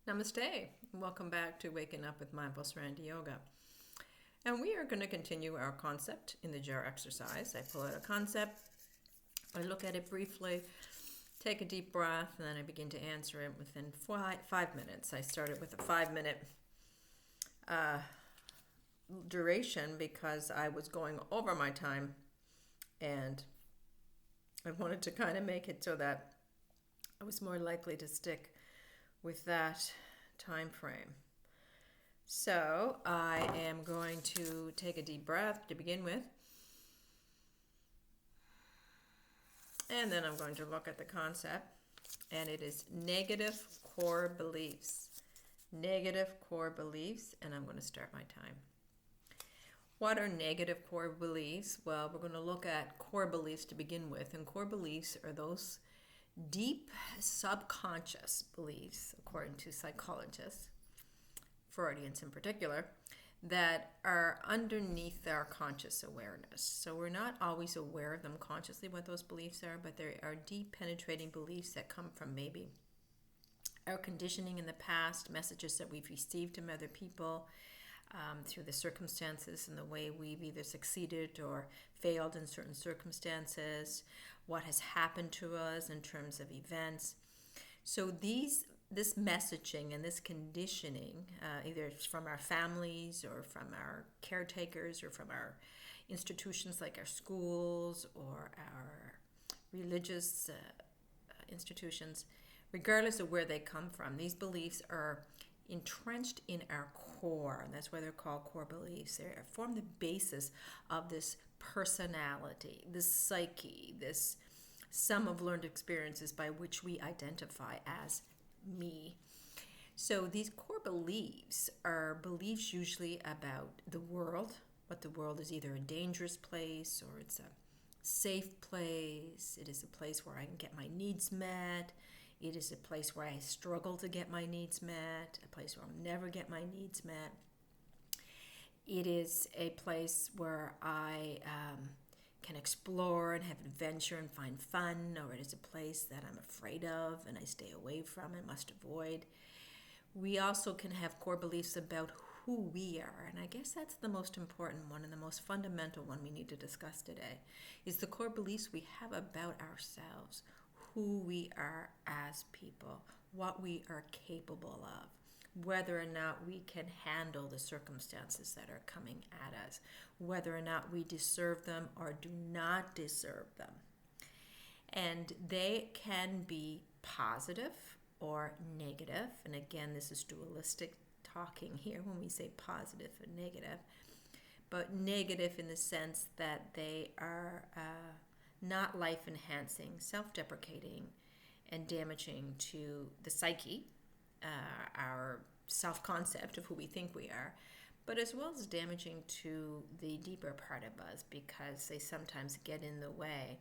Namaste. Welcome back to Waking Up with Mindful Serenity Yoga. And we are going to continue our concept in the jar exercise. I pull out a concept, I look at it briefly, take a deep breath, and then I begin to answer it within 5 minutes. I started with a 5 minute duration because I was going over my time, and I wanted to kind of make it so that I was more likely to stick with that time frame. So I am going to take a deep breath to begin with. And then I'm going to look at the concept, and it is negative core beliefs. Negative core beliefs, and I'm going to start my time. What are negative core beliefs? Well, we're going to look at core beliefs to begin with, and core beliefs are those deep subconscious beliefs, according to psychologists, Freudians in particular, that are underneath our conscious awareness. So we're not always aware of them consciously, what those beliefs are, but they are deep penetrating beliefs that come from maybe our conditioning in the past, messages that we've received from other people, through the circumstances and the way we've either succeeded or failed in certain circumstances, what has happened to us in terms of events. So this messaging and this conditioning, either from our families or from our caretakers or from our institutions like our schools or our religious institutions, regardless of where they come from, these beliefs are entrenched in our core, and that's why they're called core beliefs. They form the basis of this personality, this psyche, this sum of learned experiences by which we identify as me. So these core beliefs are beliefs usually about the world, but the world is either a dangerous place or it's a safe place. It is a place where I can get my needs met. It is a place where I struggle to get my needs met, a place where I'll never get my needs met. It is a place where I can explore and have adventure and find fun, or it is a place that I'm afraid of and I stay away from and must avoid. We also can have core beliefs about who we are, and I guess that's the most important one and the most fundamental one we need to discuss today, is the core beliefs we have about ourselves, who we are as people, what we are capable of, whether or not we can handle the circumstances that are coming at us, whether or not we deserve them or do not deserve them. And they can be positive or negative. And again, this is dualistic talking here when we say positive and negative. But negative in the sense that they are not life-enhancing, self-deprecating, and damaging to the psyche, our self-concept of who we think we are, but as well as damaging to the deeper part of us because they sometimes get in the way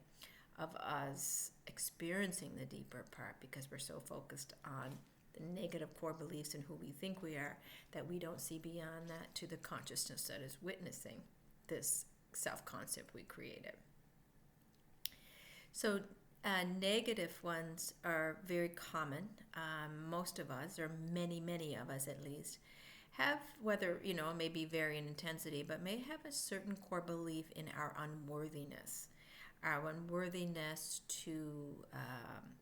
of us experiencing the deeper part because we're so focused on the negative core beliefs and who we think we are that we don't see beyond that to the consciousness that is witnessing this self-concept we created. So negative ones are very common. Most of us, or many of us at least, have, whether, may be vary in intensity, but may have a certain core belief in our unworthiness. Our unworthiness to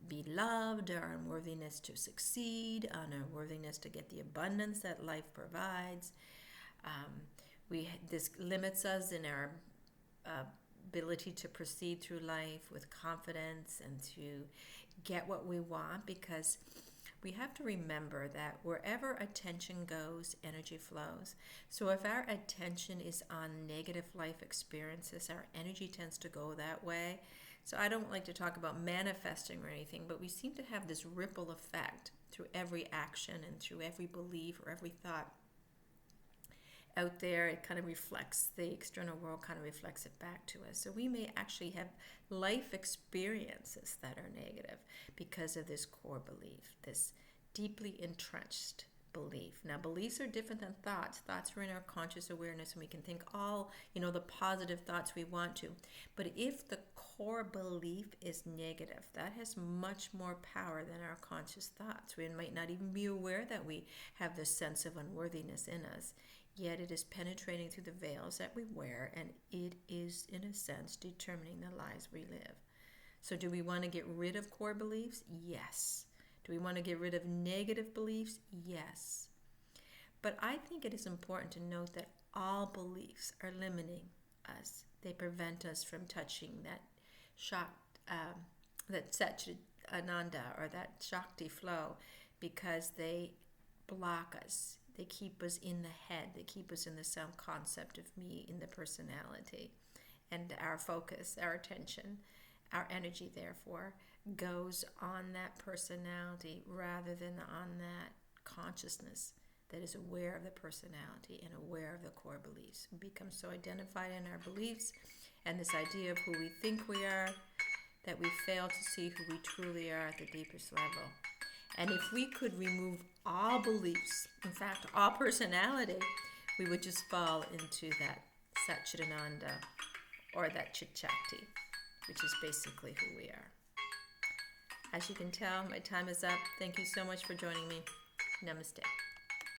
be loved, our unworthiness to succeed, our unworthiness to get the abundance that life provides. This limits us in our ability to proceed through life with confidence and to get what we want, because we have to remember that wherever attention goes, energy flows. So if our attention is on negative life experiences, our energy tends to go that way. So I don't like to talk about manifesting or anything, but we seem to have this ripple effect through every action and through every belief or every thought out there. It kind of reflects, the external world kind of reflects it back to us. So we may actually have life experiences that are negative because of this core belief, this deeply entrenched belief. Now, beliefs are different than thoughts. Thoughts are in our conscious awareness, and we can think all, the positive thoughts we want to. But if the core belief is negative, that has much more power than our conscious thoughts. We might not even be aware that we have this sense of unworthiness in us, yet it is penetrating through the veils that we wear, and it is, in a sense, determining the lives we live. So do we want to get rid of core beliefs? Yes. Do we want to get rid of negative beliefs? Yes. But I think it is important to note that all beliefs are limiting us. They prevent us from touching that that Satchitananda or that Shakti flow, because they block us. They keep us in the head. They keep us in the self-concept of me, in the personality. And our focus, our attention, our energy, therefore, goes on that personality rather than on that consciousness that is aware of the personality and aware of the core beliefs. We become so identified in our beliefs and this idea of who we think we are that we fail to see who we truly are at the deepest level. And if we could remove all beliefs, in fact, all personality, we would just fall into that Satchitananda or that Chit-Shakti, which is basically who we are. As you can tell, my time is up. Thank you so much for joining me. Namaste.